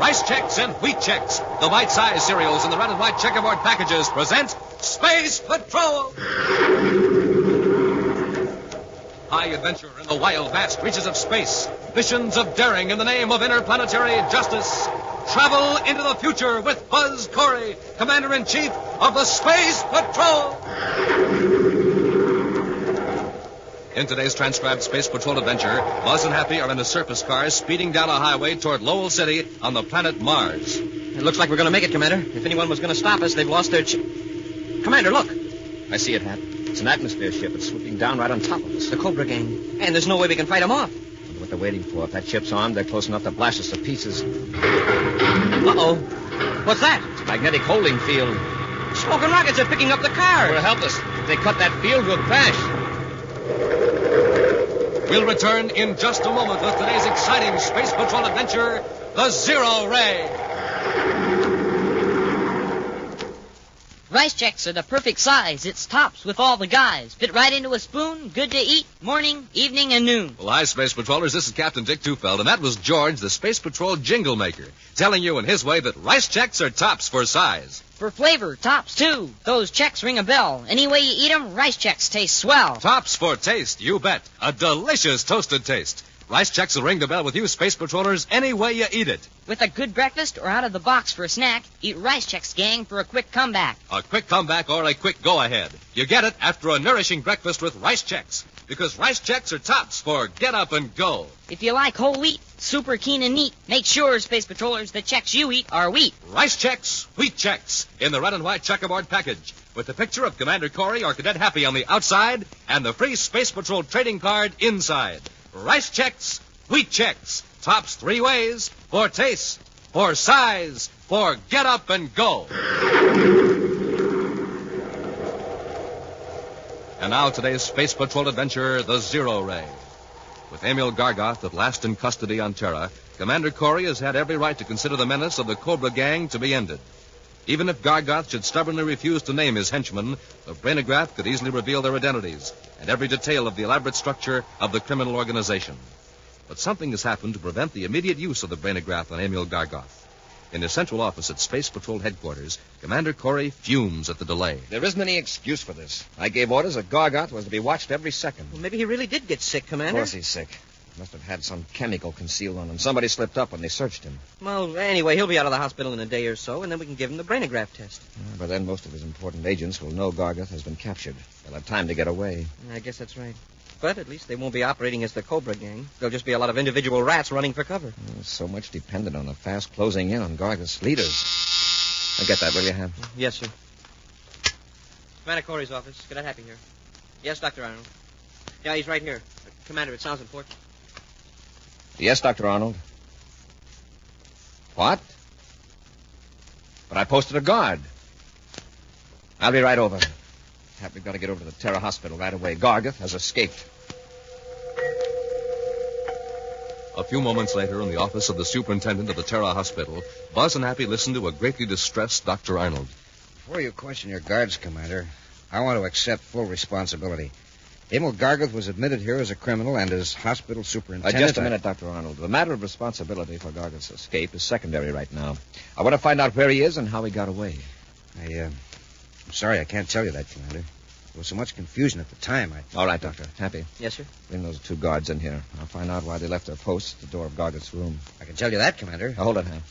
Rice Chex and Wheat Chex, the bite-sized cereals in the red and white checkerboard packages, present Space Patrol! High adventure in the wild, vast reaches of space. Missions of daring in the name of interplanetary justice. Travel into the future with Buzz Corey, Commander-in-Chief of the Space Patrol! In today's transcribed Space Patrol adventure, Buzz and Happy are in a surface car speeding down a highway toward Lowell City on the planet Mars. It looks like we're going to make it, Commander. If anyone was going to stop us, they've lost their... Commander, look. I see it, Hap. It's an atmosphere ship. It's swooping down right on top of us. The Cobra gang. And there's no way we can fight them off. I wonder what they're waiting for. If that ship's armed, they're close enough to blast us to pieces. Uh-oh. What's that? It's a magnetic holding field. Smoke and rockets are picking up the car. We're helpless. If they cut that field, we'll crash. We'll return in just a moment with today's exciting Space Patrol adventure, the Zero Ray. Rice Chex are the perfect size. It's tops with all the guys. Fit right into a spoon. Good to eat. Morning, evening, and noon. Well, hi, Space Patrollers. This is Captain Dick Tufeld, and that was George, the Space Patrol jingle maker, telling you in his way that Rice Chex are tops for size. For flavor, tops, too. Those Chex ring a bell. Any way you eat 'em, Rice Chex taste swell. Tops for taste, you bet. A delicious toasted taste. Rice Chex will ring the bell with you, Space Patrollers, any way you eat it. With a good breakfast or out of the box for a snack, eat Rice Chex, gang, for a quick comeback. A quick comeback or a quick go-ahead. You get it after a nourishing breakfast with Rice Chex. Because Rice Chex are tops for get up and go. If you like whole wheat, super keen and neat, make sure, Space Patrollers, the Chex you eat are wheat. Rice Chex, Wheat Chex, in the red and white checkerboard package, with the picture of Commander Corey or Cadet Happy on the outside and the free Space Patrol trading card inside. Rice Chex, Wheat Chex, tops three ways, for taste, for size, for get up and go. And now today's Space Patrol adventure, the Zero Ray. With Emil Gargoth at last in custody on Terra, Commander Corey has had every right to consider the menace of the Cobra gang to be ended. Even if Gargoth should stubbornly refuse to name his henchmen, the brainograph could easily reveal their identities and every detail of the elaborate structure of the criminal organization. But something has happened to prevent the immediate use of the brainograph on Emil Gargoth. In his central office at Space Patrol headquarters, Commander Corey fumes at the delay. There isn't any excuse for this. I gave orders that Gargoth was to be watched every second. Well, maybe he really did get sick, Commander. Of course he's sick. Must have had some chemical concealed on him. Somebody slipped up when they searched him. Well, anyway, he'll be out of the hospital in a day or so, and then we can give him the brainograph test. By then, most of his important agents will know Gargoth has been captured. They'll have time to get away. I guess that's right. But at least they won't be operating as the Cobra gang. There'll just be a lot of individual rats running for cover. So much dependent on the fast closing in on Gargoth's leaders. I'll get that, will you, Ham? Yes, sir. Commander Corey's office. Cadet Happy here. Yes, Dr. Arnold. Yeah, he's right here. Commander, it sounds important. Yes, Dr. Arnold. What? But I posted a guard. I'll be right over. We've got to get over to the Terra Hospital right away. Gargoth has escaped. A few moments later, in the office of the superintendent of the Terra Hospital, Buzz and Happy listened to a greatly distressed Dr. Arnold. Before you question your guards, Commander, I want to accept full responsibility. Emil Gargoth was admitted here as a criminal and as hospital superintendent. Just a minute, Dr. Arnold. The matter of responsibility for Gargoth's escape is secondary right now. I want to find out where he is and how he got away. I'm sorry I can't tell you that, Commander. There was so much confusion at the time. All right, Doctor. Happy. Yes, sir? Bring those two guards in here. I'll find out why they left their posts at the door of Gargoth's room. I can tell you that, Commander. Now, hold it, Ham.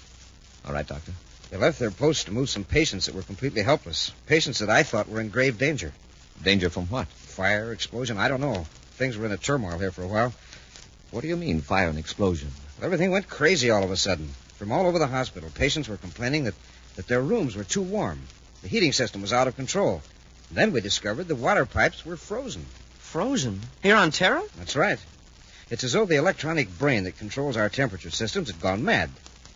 All right, Doctor. They left their posts to move some patients that were completely helpless. Patients that I thought were in grave danger. Danger from what? Fire, explosion, I don't know. Things were in a turmoil here for a while. What do you mean, fire and explosion? Well, everything went crazy all of a sudden. From all over the hospital, patients were complaining that their rooms were too warm. The heating system was out of control. And then we discovered the water pipes were frozen. Frozen? Here on Terra? That's right. It's as though the electronic brain that controls our temperature systems had gone mad.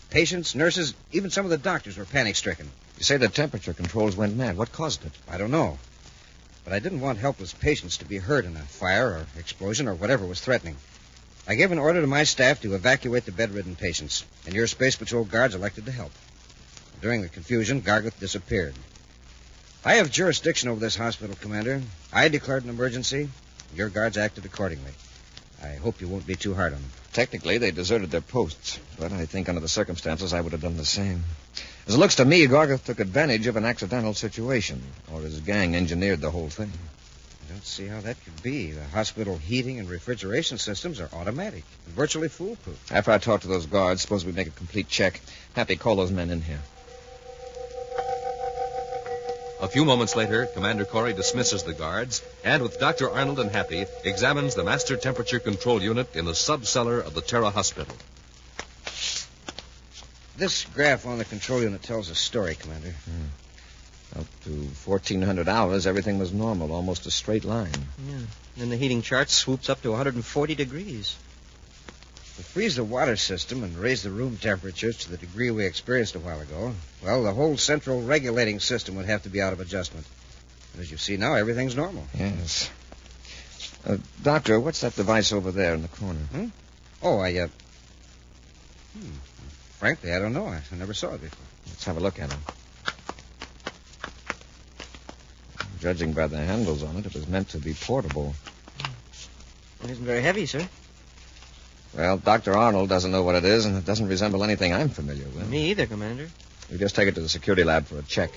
Patients, nurses, even some of the doctors were panic-stricken. You say the temperature controls went mad. What caused it? I don't know. But I didn't want helpless patients to be hurt in a fire or explosion or whatever was threatening. I gave an order to my staff to evacuate the bedridden patients, and your Space Patrol guards elected to help. During the confusion, Gargoth disappeared. I have jurisdiction over this hospital, Commander. I declared an emergency. Your guards acted accordingly. I hope you won't be too hard on them. Technically, they deserted their posts, but I think under the circumstances I would have done the same. As it looks to me, Gargoth took advantage of an accidental situation, or his gang engineered the whole thing. I don't see how that could be. The hospital heating and refrigeration systems are automatic and virtually foolproof. After I talk to those guards, suppose we make a complete check. Happy, call those men in here. A few moments later, Commander Corey dismisses the guards and, with Dr. Arnold and Happy, examines the master temperature control unit in the sub-cellar of the Terra Hospital. This graph on the control unit tells a story, Commander. Up to 1,400 hours, everything was normal, almost a straight line. Yeah. And the heating chart swoops up to 140 degrees. To freeze the water system and raise the room temperatures to the degree we experienced a while ago, well, the whole central regulating system would have to be out of adjustment. And as you see now, everything's normal. Yes. Doctor, what's that device over there in the corner? Oh, frankly, I don't know. I never saw it before. Let's have a look at it. Judging by the handles on it, it was meant to be portable. It isn't very heavy, sir. Well, Dr. Arnold doesn't know what it is, and it doesn't resemble anything I'm familiar with. Me either, Commander. We just take it to the security lab for a check.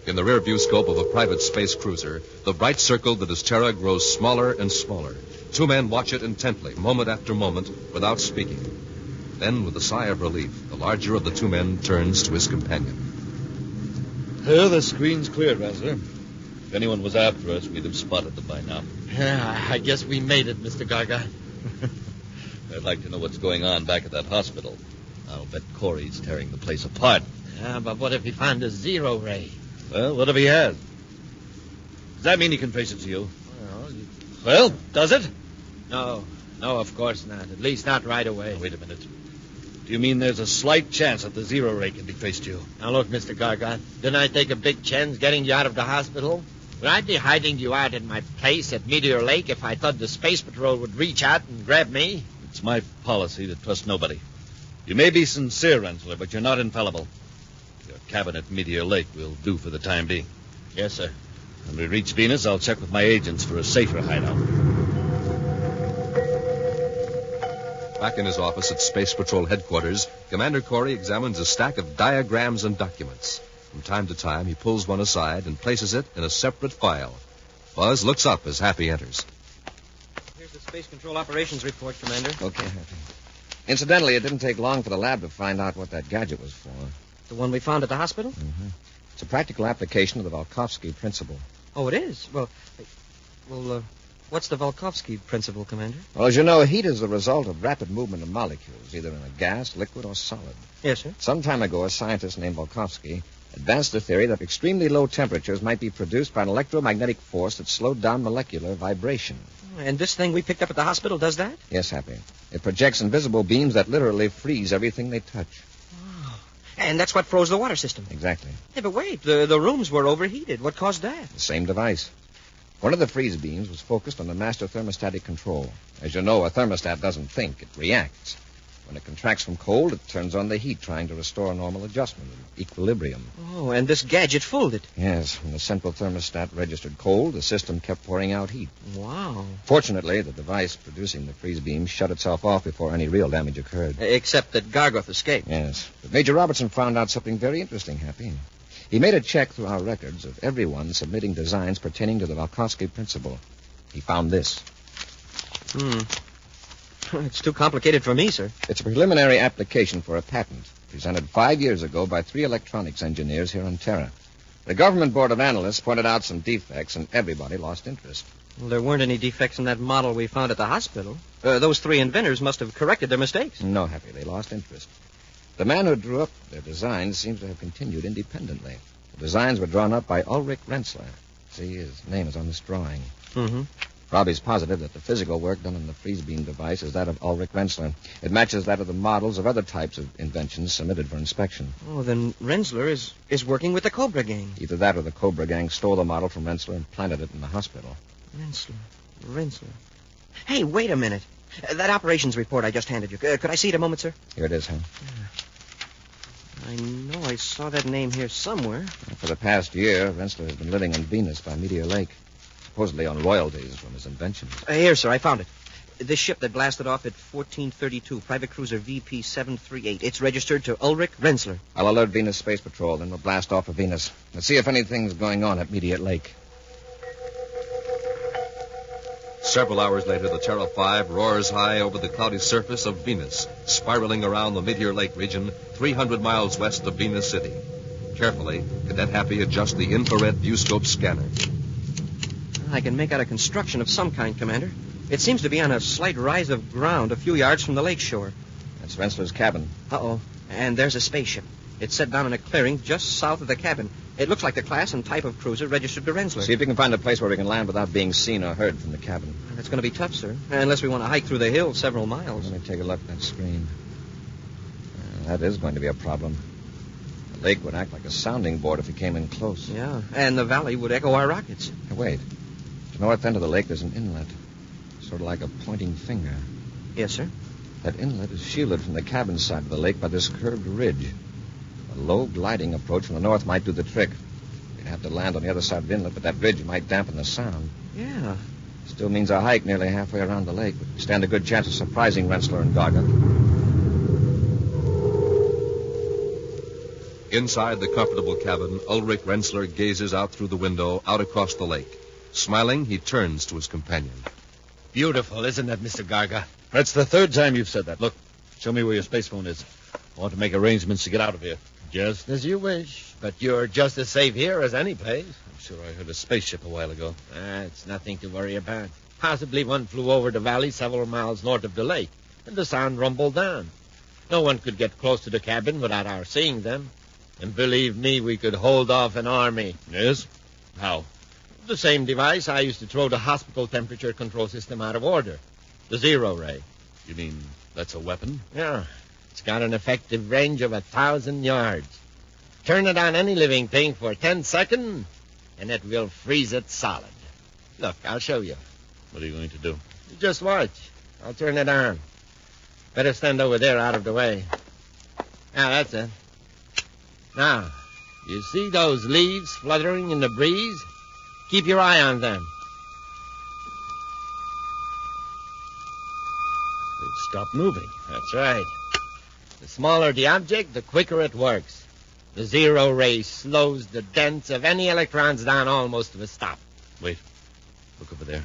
In the rear view scope of a private space cruiser, the bright circle that is Terra grows smaller and smaller. Two men watch it intently, moment after moment, without speaking. Then, with a sigh of relief, the larger of the two men turns to his companion. The screen's clear, Rensler. If anyone was after us, we'd have spotted them by now. I guess we made it, Mr. Garga. I'd like to know what's going on back at that hospital. I'll bet Corey's tearing the place apart. But what if he found a zero ray? Well, what if he has? Does that mean he can trace it to you? Well, does it? No, of course not. At least not right away. Wait a minute. Do you mean there's a slight chance that the zero ray can be traced to you? Now, look, Mr. Garga, didn't I take a big chance getting you out of the hospital? Would I be hiding you out in my place at Meteor Lake if I thought the Space Patrol would reach out and grab me? It's my policy to trust nobody. You may be sincere, Rensler, but you're not infallible. Your cabin at Meteor Lake will do for the time being. Yes, sir. When we reach Venus, I'll check with my agents for a safer hideout. Back in his office at Space Patrol headquarters, Commander Corey examines a stack of diagrams and documents. From time to time, he pulls one aside and places it in a separate file. Buzz looks up as Happy enters. Here's the Space Control Operations Report, Commander. Okay, Happy. Incidentally, it didn't take long for the lab to find out what that gadget was for. The one we found at the hospital? Mm-hmm. It's a practical application of the Volkovsky principle. Oh, it is? Well, what's the Volkovsky principle, Commander? Well, as you know, heat is the result of rapid movement of molecules, either in a gas, liquid, or solid. Yes, sir. Some time ago, a scientist named Volkovsky advanced the theory that extremely low temperatures might be produced by an electromagnetic force that slowed down molecular vibration. And this thing we picked up at the hospital does that? Yes, Happy. It projects invisible beams that literally freeze everything they touch. Oh. And that's what froze the water system. Exactly. Hey, but wait, the rooms were overheated. What caused that? The same device. One of the freeze beams was focused on the master thermostatic control. As you know, a thermostat doesn't think, it reacts. When it contracts from cold, it turns on the heat, trying to restore a normal adjustment, an equilibrium. Oh, and this gadget fooled it. Yes, when the central thermostat registered cold, the system kept pouring out heat. Wow. Fortunately, the device producing the freeze beam shut itself off before any real damage occurred. Except that Gargoth escaped. Yes, but Major Robertson found out something very interesting, Happy. He made a check through our records of everyone submitting designs pertaining to the Volkovsky principle. He found this. It's too complicated for me, sir. It's a preliminary application for a patent presented 5 years ago by 3 electronics engineers here on Terra. The government board of analysts pointed out some defects, and everybody lost interest. Well, there weren't any defects in that model we found at the hospital. Those 3 inventors must have corrected their mistakes. No, Happy, they lost interest. The man who drew up their designs seems to have continued independently. The designs were drawn up by Ulrich Rensler. See, his name is on this drawing. Mm-hmm. Robbie's positive that the physical work done on the freeze beam device is that of Ulrich Rensler. It matches that of the models of other types of inventions submitted for inspection. Oh, then Rensler is working with the Cobra gang. Either that or the Cobra gang stole the model from Rensler and planted it in the hospital. Rensler. Hey, wait a minute. That operations report I just handed you. Could I see it a moment, sir? Here it is, huh? I know I saw that name here somewhere. For the past year, Rensler has been living on Venus by Meteor Lake. supposedly on royalties from his inventions. Here, sir, I found it. This ship that blasted off at 1432, private cruiser VP 738. It's registered to Ulrich Renzler. I'll alert Venus Space Patrol, then we'll blast off for Venus. Let's see if anything's going on at Meteor Lake. Several hours later, the Terra 5 roars high over the cloudy surface of Venus, spiraling around the Meteor Lake region 300 miles west of Venus City. Carefully, Cadet Happy adjusts the infrared viewscope scanner. I can make out a construction of some kind, Commander. It seems to be on a slight rise of ground a few yards from the lake shore. That's Renzler's cabin. Uh-oh. And there's a spaceship. It's set down in a clearing just south of the cabin. It looks like the class and type of cruiser registered to Renzler. See if you can find a place where we can land without being seen or heard from the cabin. That's going to be tough, sir. Unless we want to hike through the hills several miles. Let me take a look at that screen. That is going to be a problem. The lake would act like a sounding board if we came in close. Yeah, and the valley would echo our rockets. Hey, wait. At the north end of the lake, there's an inlet. Sort of like a pointing finger. Yes, sir. That inlet is shielded from the cabin side of the lake by this curved ridge. A low gliding approach from the north might do the trick. We'd have to land on the other side of the inlet, but that ridge might dampen the sound. Yeah. Still means a hike nearly halfway around the lake. We stand a good chance of surprising Renzler and Garga. Inside the comfortable cabin, Ulrich Renzler gazes out through the window, out across the lake. Smiling, he turns to his companion. Beautiful, isn't it, Mr. Garga? That's the third time you've said that. Look, show me where your space phone is. I want to make arrangements to get out of here. Just as you wish. But you're just as safe here as any place. I'm sure I heard a spaceship a while ago. It's nothing to worry about. Possibly one flew over the valley several miles north of the lake, and the sound rumbled down. No one could get close to the cabin without our seeing them. And believe me, we could hold off an army. Yes? How? The same device I used to throw the hospital temperature control system out of order. The zero ray. You mean that's a weapon? Yeah. It's got an effective range of 1,000 yards. Turn it on any living thing for 10 seconds, and it will freeze it solid. Look, I'll show you. What are you going to do? Just watch. I'll turn it on. Better stand over there out of the way. Now, that's it. Now, you see those leaves fluttering in the breeze? Keep your eye on them. They've stopped moving. That's right. The smaller the object, the quicker it works. The zero ray slows the dents of any electrons down almost to a stop. Wait. Look over there.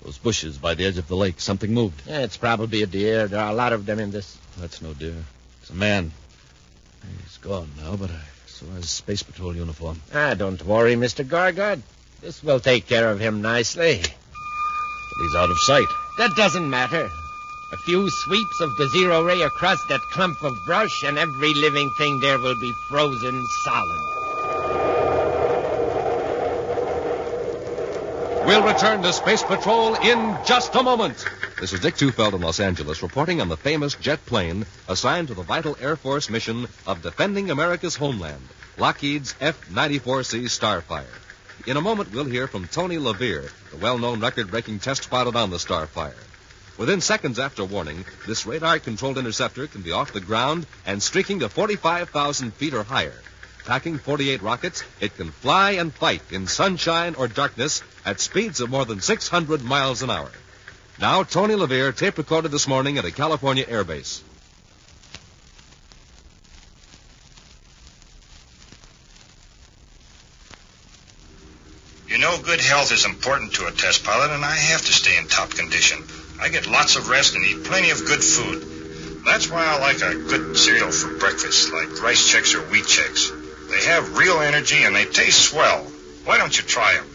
Those bushes by the edge of the lake. Something moved. Yeah, it's probably a deer. There are a lot of them in this. That's no deer. It's a man. He's gone now, but I saw his space patrol uniform. Don't worry, Mr. Gargard. This will take care of him nicely. But he's out of sight. That doesn't matter. A few sweeps of the zero ray across that clump of brush, and every living thing there will be frozen solid. We'll return to Space Patrol in just a moment. This is Dick Tufeld in Los Angeles reporting on the famous jet plane assigned to the vital Air Force mission of defending America's homeland, Lockheed's F-94C Starfire. In a moment, we'll hear from Tony LaVere, the well-known record-breaking test pilot on the Starfire. Within seconds after warning, this radar-controlled interceptor can be off the ground and streaking to 45,000 feet or higher. Packing 48 rockets, it can fly and fight in sunshine or darkness at speeds of more than 600 miles an hour. Now, Tony LaVere tape recorded this morning at a California air base. You know, good health is important to a test pilot, and I have to stay in top condition. I get lots of rest and eat plenty of good food. That's why I like a good cereal for breakfast, like Rice Chex or Wheat Chex. They have real energy and they taste swell. Why don't you try them?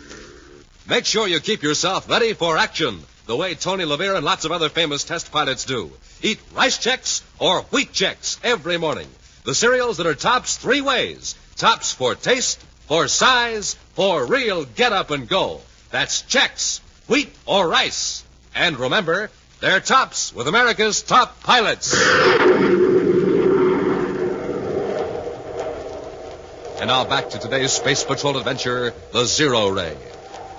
Make sure you keep yourself ready for action, the way Tony LaVere and lots of other famous test pilots do. Eat Rice Chex or Wheat Chex every morning. The cereals that are tops three ways. Tops for taste, for size, for real get up and go. That's Chex, wheat or rice. And remember, they're tops with America's top pilots. And now back to today's Space Patrol adventure, the Zero Ray.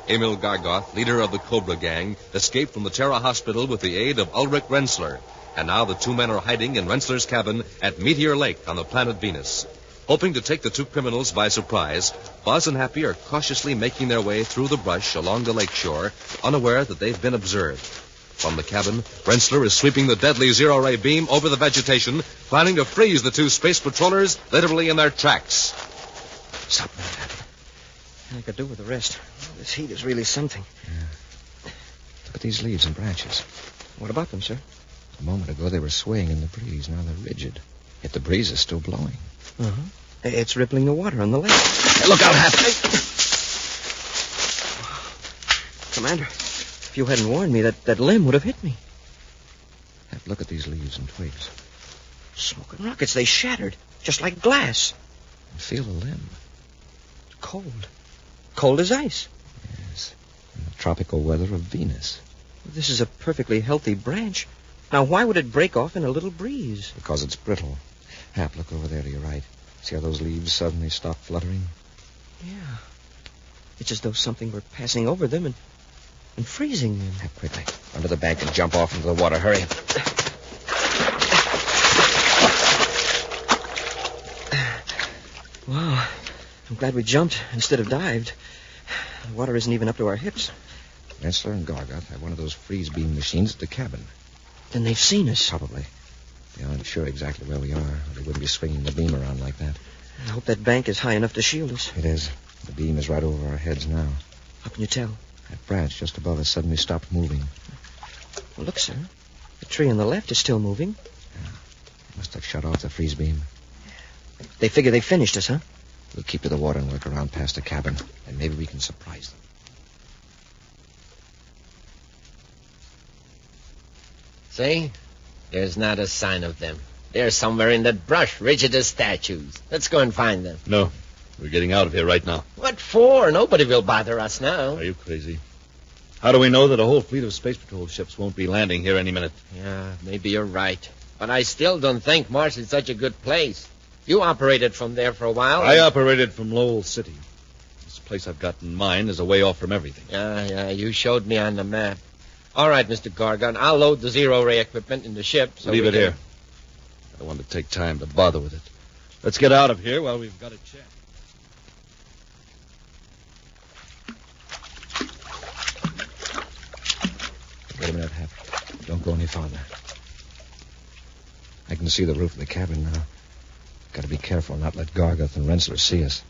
Emil Gargoth, leader of the Cobra Gang, escaped from the Terra Hospital with the aid of Ulrich Renzler. And now the two men are hiding in Renzler's cabin at Meteor Lake on the planet Venus. Hoping to take the two criminals by surprise, Buzz and Happy are cautiously making their way through the brush along the lake shore, unaware that they've been observed. From the cabin, Rensler is sweeping the deadly zero-ray beam over the vegetation, planning to freeze the two space patrollers literally in their tracks. Stop that, Happy. I could do with the rest. This heat is really something. Yeah. Look at these leaves and branches. What about them, sir? A moment ago they were swaying in the breeze. Now they're rigid. Yet the breeze is still blowing. Uh-huh. It's rippling the water on the lake. Hey, look out, Happy! Commander, if you hadn't warned me, that limb would have hit me. Happy, look at these leaves and twigs. Smoking rockets, they shattered, just like glass. And feel the limb. Cold. Cold as ice. Yes. In the tropical weather of Venus. This is a perfectly healthy branch. Now, why would it break off in a little breeze? Because it's brittle. Hap, look over there to your right. See how those leaves suddenly stop fluttering? Yeah. It's as though something were passing over them and freezing them. Hap, quickly. Under the bank and jump off into the water. Hurry. Wow. I'm glad we jumped instead of dived. The water isn't even up to our hips. Rensler and Gargot have one of those freeze beam machines at the cabin. Then they've seen us. Probably. They aren't sure exactly where we are, or they wouldn't be swinging the beam around like that. I hope that bank is high enough to shield us. It is. The beam is right over our heads now. How can you tell? That branch just above us suddenly stopped moving. Well, look, sir. The tree on the left is still moving. Yeah. They must have shut off the freeze beam. They figure they finished us, huh? We'll keep to the water and work around past the cabin, and maybe we can surprise them. See? There's not a sign of them. They're somewhere in that brush, rigid as statues. Let's go and find them. No. We're getting out of here right now. What for? Nobody will bother us now. Are you crazy? How do we know that a whole fleet of Space Patrol ships won't be landing here any minute? Yeah, maybe you're right. But I still don't think Mars is such a good place. You operated from there for a while. I operated from Lowell City. This place I've got in mind is a way off from everything. Yeah, you showed me on the map. All right, Mr. Gargon, I'll load the zero-ray equipment in the ship. So Leave it here. I don't want to take time to bother with it. Let's get out of here while we've got a chance. Wait a minute, Hap. Don't go any farther. I can see the roof of the cabin now. Got to be careful not let Gargoth and Rensler see us.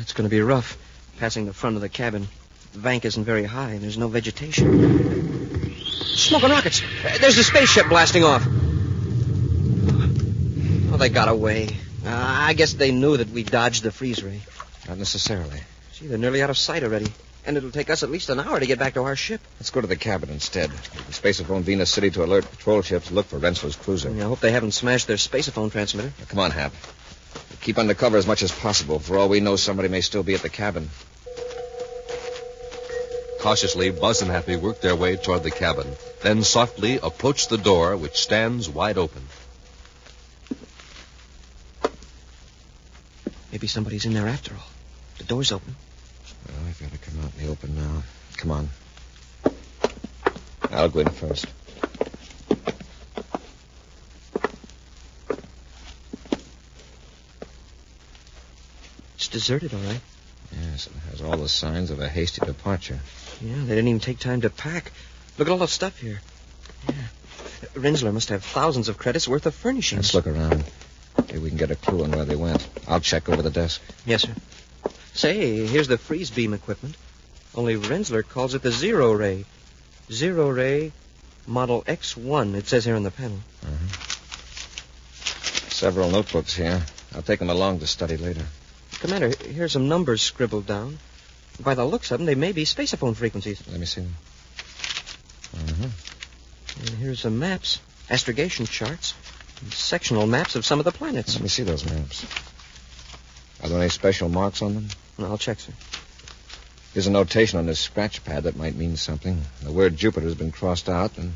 It's going to be rough, passing the front of the cabin. The bank isn't very high, and there's no vegetation. Smoking rockets! There's a spaceship blasting off. Oh, they got away. I guess they knew that we dodged the freeze ray. Not necessarily. See, they're nearly out of sight already. And it'll take us at least an hour to get back to our ship. Let's go to the cabin instead. Leave the spaceophone Venus City to alert patrol ships to look for Rensler's cruiser. I hope they haven't smashed their spaceophone transmitter. Now, come on, Hap. Keep under cover as much as possible. For all we know, somebody may still be at the cabin. Cautiously, Buzz and Happy work their way toward the cabin, then softly approach the door, which stands wide open. Maybe somebody's in there after all. The door's open. Well, I've got to come out in the open now. Come on. I'll go in first. It's deserted, all right. Yes, it has all the signs of a hasty departure. Yeah, they didn't even take time to pack. Look at all the stuff here. Yeah. Rensler must have thousands of credits worth of furnishings. Let's look around. Maybe we can get a clue on where they went. I'll check over the desk. Yes, sir. Say, here's the freeze beam equipment. Only Rensler calls it the Zero Ray. Zero Ray Model X1, it says here on the panel. Several notebooks here. I'll take them along to study later. Commander, here's some numbers scribbled down. By the looks of them, they may be spaceophone frequencies. Let me see them. And here's some maps, astrogation charts, and sectional maps of some of the planets. Let me see those maps. Are there any special marks on them? I'll check, sir. There's a notation on this scratch pad that might mean something. The word Jupiter's been crossed out, and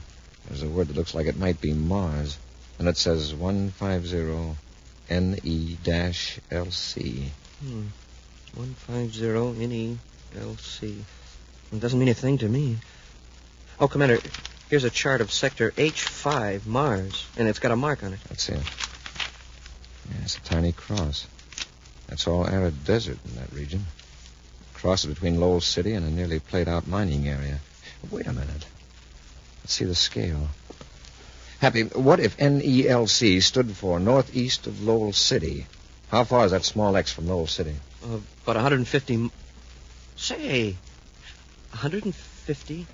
there's a word that looks like it might be Mars. And it says 150 NE-LC. 150 NE-LC. It doesn't mean a thing to me. Oh, Commander, here's a chart of sector H5, Mars, and it's got a mark on it. That's it. Yeah, it's a tiny cross. That's all arid desert in that region. Crosses between Lowell City and a nearly played-out mining area. Wait a minute. Let's see the scale. Happy, what if NELC stood for northeast of Lowell City? How far is that small X from Lowell City? About 150... Say, 150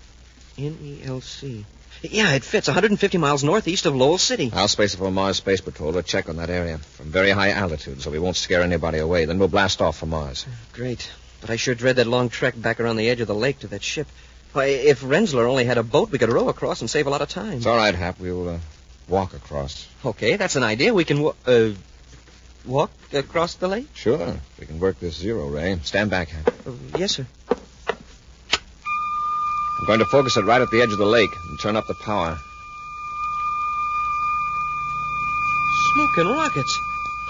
NELC. Yeah, it fits. 150 miles northeast of Lowell City. I'll space it for Mars Space Patrol to check on that area from very high altitude so we won't scare anybody away. Then we'll blast off for Mars. Great. But I sure dread that long trek back around the edge of the lake to that ship. Why, if Renzler only had a boat, we could row across and save a lot of time. It's all right, Hap. We'll walk across. Okay, that's an idea. We can walk across the lake? Sure. We can work this zero ray. Stand back, Hap. Yes, sir. I'm going to focus it right at the edge of the lake and turn up the power. Smoking rockets.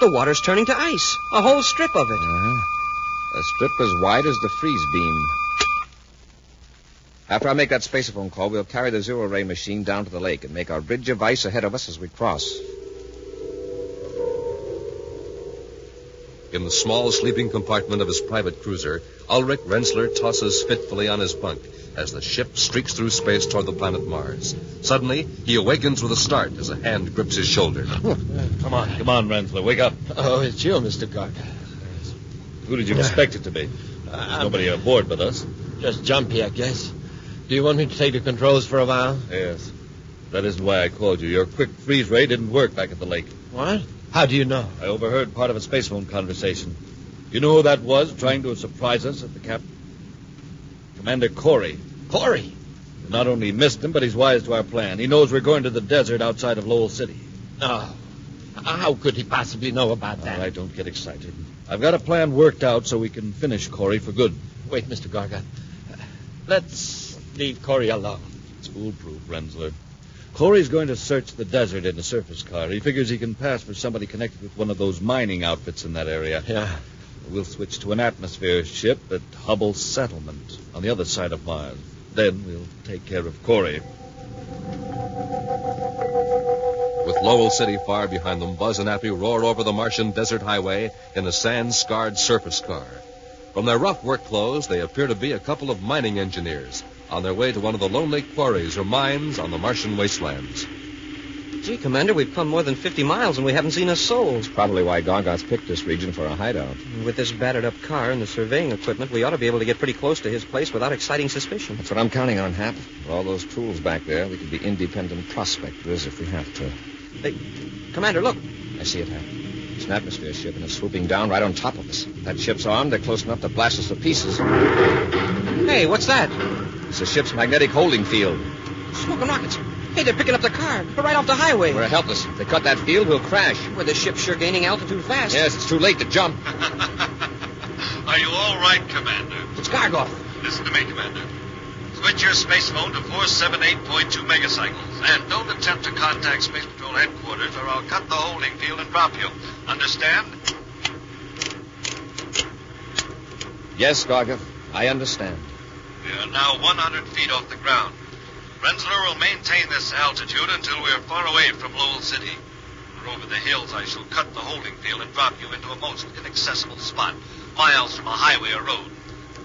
The water's turning to ice. A whole strip of it. Uh-huh. A strip as wide as the freeze beam. After I make that spacephone call, we'll carry the zero-ray machine down to the lake and make our bridge of ice ahead of us as we cross. In the small sleeping compartment of his private cruiser, Ulrich Renzler tosses fitfully on his bunk as the ship streaks through space toward the planet Mars. Suddenly, he awakens with a start as a hand grips his shoulder. Come on, Renzler, wake up. Oh, it's you, Mr. Garga. Who did you expect it to be? There's nobody aboard but us. Just jumpy, I guess. Do you want me to take the controls for a while? Yes. That isn't why I called you. Your quick freeze ray didn't work back at the lake. What? How do you know? I overheard part of a spacephone conversation. You know who that was trying to surprise us at the cap? Commander Corey. Corey? We not only missed him, but he's wise to our plan. He knows we're going to the desert outside of Lowell City. Oh. How could he possibly know about that? All right, don't get excited. I've got a plan worked out so we can finish Corey for good. Wait, Mr. Garga. Let's leave Corey alone. It's foolproof, Renzler. Corey's going to search the desert in a surface car. He figures he can pass for somebody connected with one of those mining outfits in that area. Yeah. We'll switch to an atmosphere ship at Hubble Settlement on the other side of Mars. Then we'll take care of Corey. With Lowell City far behind them, Buzz and Appy roar over the Martian desert highway in a sand-scarred surface car. From their rough work clothes, they appear to be a couple of mining engineers on their way to one of the lonely quarries or mines on the Martian wastelands. Gee, Commander, we've come more than 50 miles and we haven't seen a soul. It's probably why Gargoth's picked this region for a hideout. With this battered-up car and the surveying equipment, we ought to be able to get pretty close to his place without exciting suspicion. That's what I'm counting on, Hap. With all those tools back there, we could be independent prospectors if we have to. Hey, Commander, look. I see it, Hap. It's an atmosphere ship, and it's swooping down right on top of us. If that ship's armed, they're close enough to blast us to pieces. Hey, what's that? It's the ship's magnetic holding field. Smoking rockets. Hey, they're picking up the car. We're right off the highway. We're helpless. If they cut that field, we'll crash. Well, the ship's sure gaining altitude fast. Yes, it's too late to jump. Are you all right, Commander? It's Gargoth. Listen to me, Commander. Switch your space phone to 478.2 megacycles. And don't attempt to contact Space Patrol headquarters or I'll cut the holding field and drop you. Understand? Yes, Gargoth. I understand. We are now 100 feet off the ground. Renzler will maintain this altitude until we are far away from Lowell City. Or over the hills, I shall cut the holding field and drop you into a most inaccessible spot, miles from a highway or road.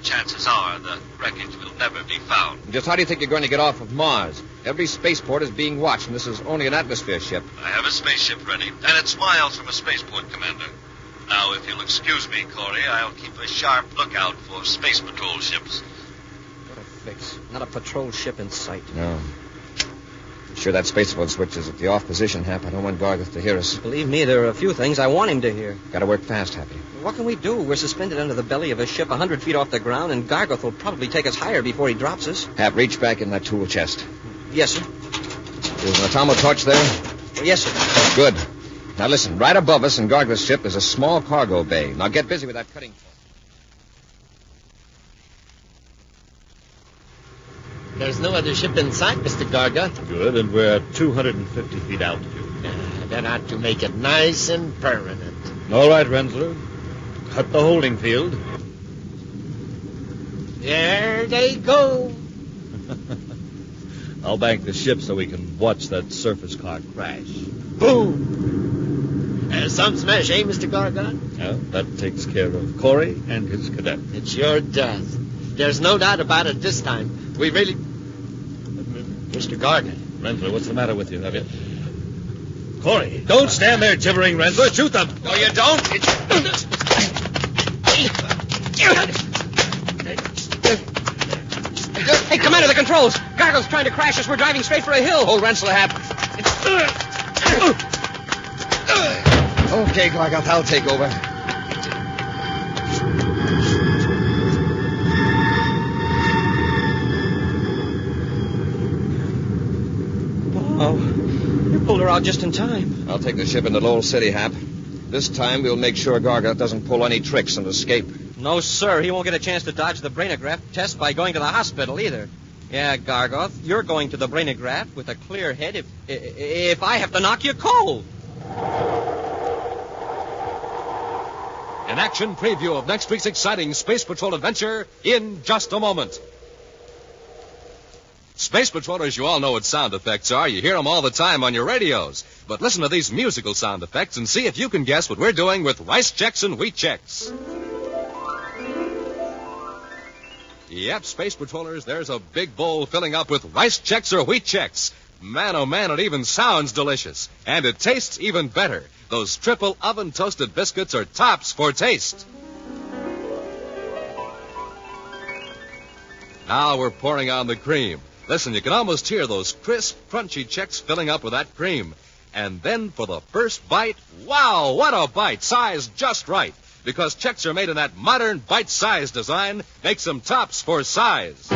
Chances are the wreckage will never be found. Just how do you think you're going to get off of Mars? Every spaceport is being watched, and this is only an atmosphere ship. I have a spaceship ready, and it's miles from a spaceport, Commander. Now, if you'll excuse me, Corey, I'll keep a sharp lookout for space patrol ships. What a fix. Not a patrol ship in sight. No. I'm sure that spacephone switch is at the off position, Hap. I don't want Gargoth to hear us. Believe me, there are a few things I want him to hear. Got to work fast, Happy. What can we do? We're suspended under the belly of a ship 100 feet off the ground, and Gargoth will probably take us higher before he drops us. Hap, reach back in that tool chest. Yes, sir. There's an atomo torch there? Yes, sir. Good. Now listen, right above us in Gargoth's ship is a small cargo bay. Now get busy with that cutting. There's no other ship in sight, Mr. Gargoth. Good, and we're at 250 feet altitude. That ought to make it nice and permanent. All right, Renzler. Cut the holding field. There they go. I'll bank the ship so we can watch that surface car crash. Boom! Some smash, eh, Mr. Gargot? Well, that takes care of Corey and his cadet. It sure does. There's no doubt about it this time. We really... Mr. Gargot. Rensler, what's the matter with you? Have you... Corey, don't stand there gibbering, Rensler. Shoot them. No, you don't. Hey, Commander, the controls. Gargo's trying to crash us. We're driving straight for a hill. Hold Rensler, Hap. Okay, Gargoth, I'll take over. Oh, you pulled her out just in time. I'll take the ship into Lowell City, Hap. This time we'll make sure Gargoth doesn't pull any tricks and escape. No, sir. He won't get a chance to dodge the brainograph test by going to the hospital either. Yeah, Gargoth, you're going to the brainograph with a clear head if I have to knock you cold. An action preview of next week's exciting Space Patrol adventure in just a moment. Space Patrollers, you all know what sound effects are. You hear them all the time on your radios. But listen to these musical sound effects and see if you can guess what we're doing with Rice Checks and Wheat Checks. Yep, Space Patrollers, there's a big bowl filling up with Rice Checks or Wheat Checks. Man, oh man, it even sounds delicious. And it tastes even better. Those triple oven-toasted biscuits are tops for taste. Now we're pouring on the cream. Listen, you can almost hear those crisp, crunchy checks filling up with that cream. And then for the first bite, wow, what a bite, sized just right. Because checks are made in that modern bite-sized design, makes them tops for size.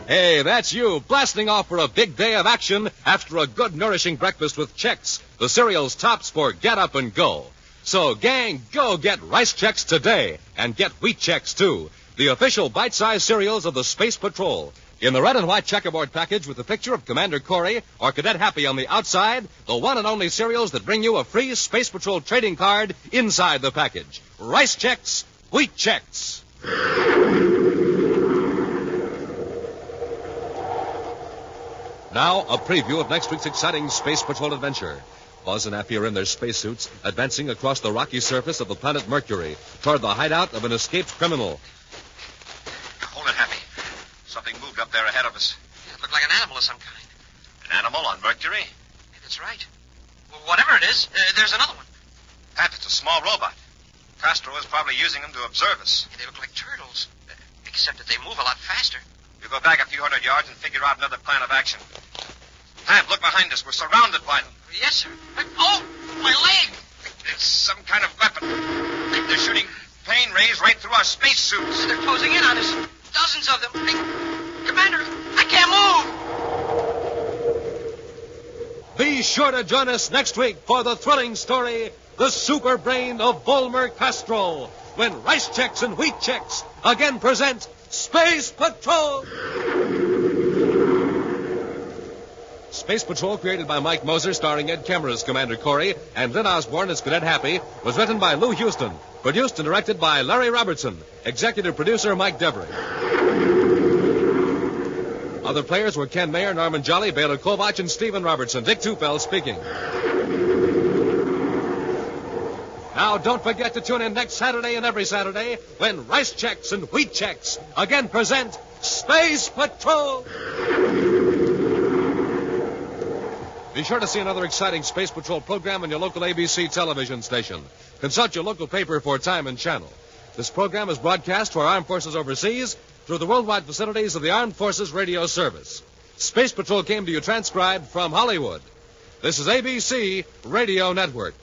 Hey, that's you, blasting off for a big day of action after a good, nourishing breakfast with Chex, the cereal's tops for get up and go. So, gang, go get Rice Checks today, and get Wheat Checks, too, the official bite-sized cereals of the Space Patrol. In the red and white checkerboard package with a picture of Commander Corey or Cadet Happy on the outside, the one and only cereals that bring you a free Space Patrol trading card inside the package. Rice Checks, Wheat Checks. Now, a preview of next week's exciting Space Patrol adventure. Buzz and Happy are in their spacesuits, advancing across the rocky surface of the planet Mercury toward the hideout of an escaped criminal. Hold it, Happy. Something moved up there ahead of us. It looked like an animal of some kind. An animal on Mercury? Yeah, that's right. Well, whatever it is, there's another one. Hap, it's a small robot. Castro is probably using them to observe us. Yeah, they look like turtles, except that they move a lot faster. You go back a few hundred yards and figure out another plan of action. Hap, look behind us. We're surrounded by them. Yes, sir. Oh, my leg! It's some kind of weapon. They're shooting plane rays right through our spacesuits. They're closing in on us. Dozens of them. Commander, I can't move. Be sure to join us next week for the thrilling story, The Super Brain of Volmer Castro, when Rice Checks and Wheat Checks again present Space Patrol. Space Patrol, created by Mike Moser, starring Ed Kemmer as Commander Corey and Lynn Osborne as Cadet Happy, was written by Lou Houston, produced and directed by Larry Robertson, executive producer Mike Devery. Other players were Ken Mayer, Norman Jolly, Baylor Kovach, and Stephen Robertson. Dick Tufeld speaking. Now, don't forget to tune in next Saturday and every Saturday when Rice Checks and Wheat Checks again present Space Patrol. Be sure to see another exciting Space Patrol program on your local ABC television station. Consult your local paper for time and channel. This program is broadcast to our armed forces overseas through the worldwide facilities of the Armed Forces Radio Service. Space Patrol came to you transcribed from Hollywood. This is ABC Radio Network.